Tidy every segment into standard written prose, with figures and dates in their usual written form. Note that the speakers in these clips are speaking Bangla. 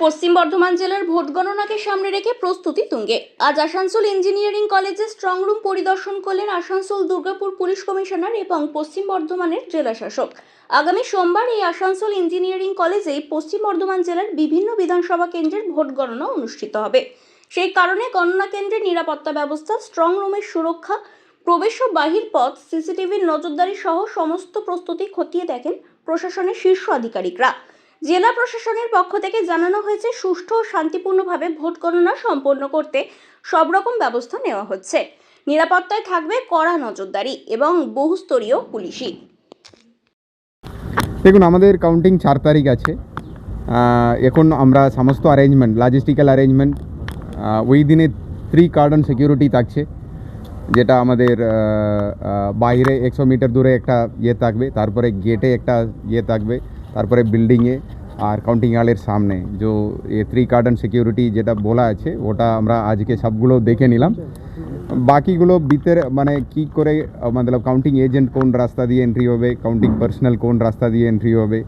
পশ্চিম বর্ধমান জেলার ভোট গণনাকে সামনে রেখে প্রস্তুতি তুঙ্গে। আজ আসানসোল ইঞ্জিনিয়ারিং কলেজে স্ট্রং রুম পরিদর্শন করলেন আসানসোল দুর্গাপুর পুলিশ কমিশনার এবং পশ্চিম বর্ধমানের জেলা শাসক। আগামী সোমবার এই আসানসোল ইঞ্জিনিয়ারিং কলেজেই পশ্চিম বর্ধমান জেলার বিভিন্ন বিধানসভা কেন্দ্রের ভোট গণনা অনুষ্ঠিত হবে। সেই কারণে গণনা কেন্দ্রের নিরাপত্তা ব্যবস্থা, স্ট্রং রুমের সুরক্ষা, প্রবেশ ও বাহির পথ, সিসিটিভির নজরদারি সহ সমস্ত প্রস্তুতি খতিয়ে দেখেন প্রশাসনের শীর্ষ আধিকারিকরা। জেলা প্রশাসনের পক্ষ থেকে জানানো হয়েছে, সুষ্ঠু ও শান্তিপূর্ণভাবে ভোট গণনা সম্পন্ন করতে সব রকম ব্যবস্থা নেওয়া হচ্ছে। নিরাপত্তায় থাকবে কড়া নজরদারি এবং বহুস্তরীয় পুলিশি। দেখুন, আমাদের কাউন্টিং 4 তারিখ আছে। এখন আমরা সমস্ত অ্যারেঞ্জমেন্ট, লজিস্টিক্যাল অ্যারেঞ্জমেন্ট, ওই দিনে 3 কার্ডন সিকিউরিটি থাকছে, যেটা আমাদের বাইরে 100 মিটার দূরে একটা থাকবে, তারপরে গেটে একটা থাকবে, তারপরে বিল্ডিংয়ে আর কাউন্টিং হলের সামনে যে 3 কার্ডন সিকিউরিটি যেটা বলা আছে, ওটা আমরা আজকে সবগুলো দেখে নিলাম। বাকিগুলো ভিতরে মানে কী করে মতলব কাউন্টিং এজেন্ট কোন রাস্তা দিয়ে এন্ট্রি হবে, কাউন্টিং পার্সোনাল কোন রাস্তা দিয়ে এন্ট্রি হবে,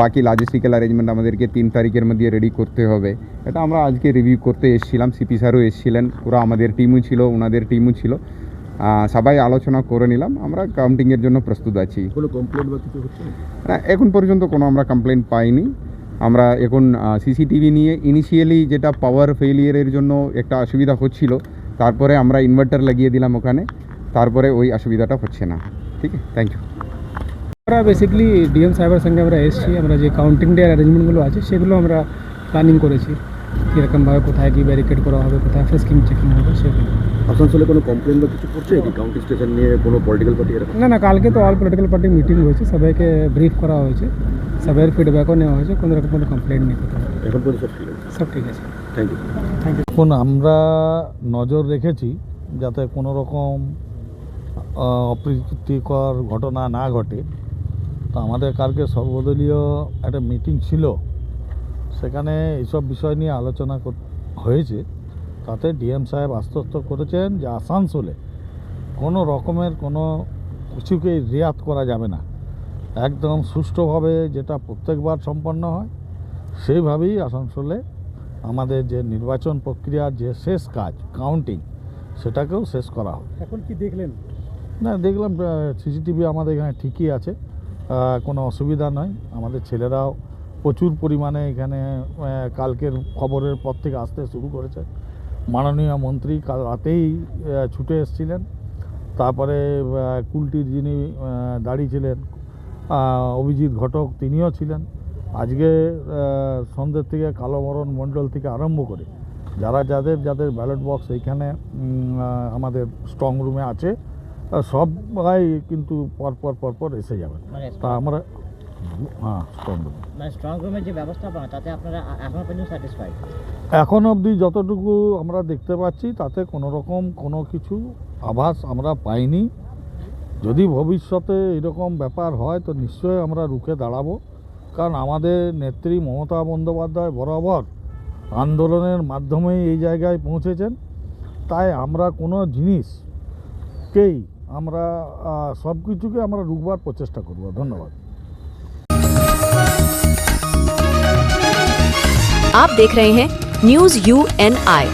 বাকি লজিস্টিক্যাল অ্যারেঞ্জমেন্ট আমাদেরকে 3 তারিখের মধ্যে রেডি করতে হবে। এটা আমরা আজকে রিভিউ করতে এসেছিলাম। সিপি স্যারও এসেছিলেন, পুরো আমাদের টিমও ছিল, ওনাদের টিমও ছিল, সবাই আলোচনা করে নিলাম। আমরা কাউন্টিংয়ের জন্য প্রস্তুত আছি। কোনো কমপ্লেন্ট বা কিছু হচ্ছে না, এখন পর্যন্ত কোনো আমরা কমপ্লেন্ট পাইনি। আমরা এখন সিসিটিভি নিয়ে ইনিশিয়ালি যেটা পাওয়ার ফেলিয়ারের জন্য একটা অসুবিধা হচ্ছিল, তারপরে আমরা ইনভার্টার লাগিয়ে দিলাম ওখানে, তারপরে ওই অসুবিধাটা হচ্ছে না। ঠিক আছে, থ্যাংক ইউ। আমরা বেসিক্যালি ডিএম সাহেবের সঙ্গে আমরা এসেছি। আমরা যে কাউন্টিং ডে অ্যারেঞ্জমেন্টগুলো আছে সেগুলো আমরা প্ল্যানিং করেছি, কীরকমভাবে কোথায় কি ব্যারিকেড করা হবে, কোথায় ফ্রেস্কিং চেকিং হবে সেগুলো। আসানসোলে কোনো কমপ্লেন বা কিছু করছে কি কাউন্টিং স্টেশন নিয়ে কোনো পলিটিক্যাল পার্টি এরকম? না, কালকে তো অল পলিটিক্যাল পার্টি মিটিং হয়েছে, সবাইকে ব্রিফ করা হয়েছে, সবাইয়ের ফিডব্যাকও নেওয়া হয়েছে, কোনো রকম কোনো কমপ্লেন নেই কোথাও। এখন পর্যন্ত সব ঠিক আছে? সব ঠিক আছে, থ্যাংক ইউ। Thank you. এখন আমরা নজর রেখেছি যাতে কোনো রকম অপ্রীতিকর ঘটনা না ঘটে। তো আমাদের কালকে সর্বদলীয় একটা মিটিং ছিল, সেখানে এইসব বিষয় নিয়ে আলোচনা হয়েছে। তাতে ডিএম সাহেব আশ্বস্ত করেছেন যে আসানসোলে কোনো রকমের কোনো কিছুকেই রিয়াত করা যাবে না, একদম সুষ্ঠুভাবে যেটা প্রত্যেকবার সম্পন্ন হয় সেইভাবেই আসানসোলে আমাদের যে নির্বাচন প্রক্রিয়ার যে শেষ কাজ কাউন্টিং, সেটাকেও শেষ করা হবে। এখন কি দেখলেন? না, দেখলাম সিসিটিভি আমাদের এখানে ঠিকই আছে, কোনো অসুবিধা নয়। আমাদের ছেলেরাও প্রচুর পরিমাণে এখানে কালকের খবরের পর থেকে আসতে শুরু করেছে। মাননীয় মন্ত্রী কাল রাতেই ছুটে এসেছিলেন। তারপরে কুলটির যিনি দাঁড়িয়েছিলেন অভিজিৎ ঘটক, তিনিও ছিলেন। আজকে সন্ধ্যের থেকে কালোবরণ মণ্ডল থেকে আরম্ভ করে যাদের ব্যালট বক্স এইখানে আমাদের স্ট্রং রুমে আছে, সবাই কিন্তু পরপর এসে যাবেন। তা আমরা স্ট্রং রুমের যে ব্যবস্থাপনা, তাতে আপনারা এখনো পর্যন্ত স্যাটিসফাইড? এখন অবধি যতটুকু আমরা দেখতে পাচ্ছি তাতে কোনো রকম কোনো কিছু আভাস আমরা পাইনি। যদি ভবিষ্যতে এরকম ব্যাপার হয় তো নিশ্চয়ই আমরা রুখে দাঁড়াবো, কারণ আমাদের নেত্রী মমতা বন্দ্যোপাধ্যায় বরাবর আন্দোলনের মাধ্যমেই এই জায়গায় পৌঁছেছেন। তাই আমরা কোনো জিনিসকেই আমরা সব কিছুকে আমরা রুখবার প্রচেষ্টা করব। ধন্যবাদ। आप देख रहे हैं न्यूज़ UNI।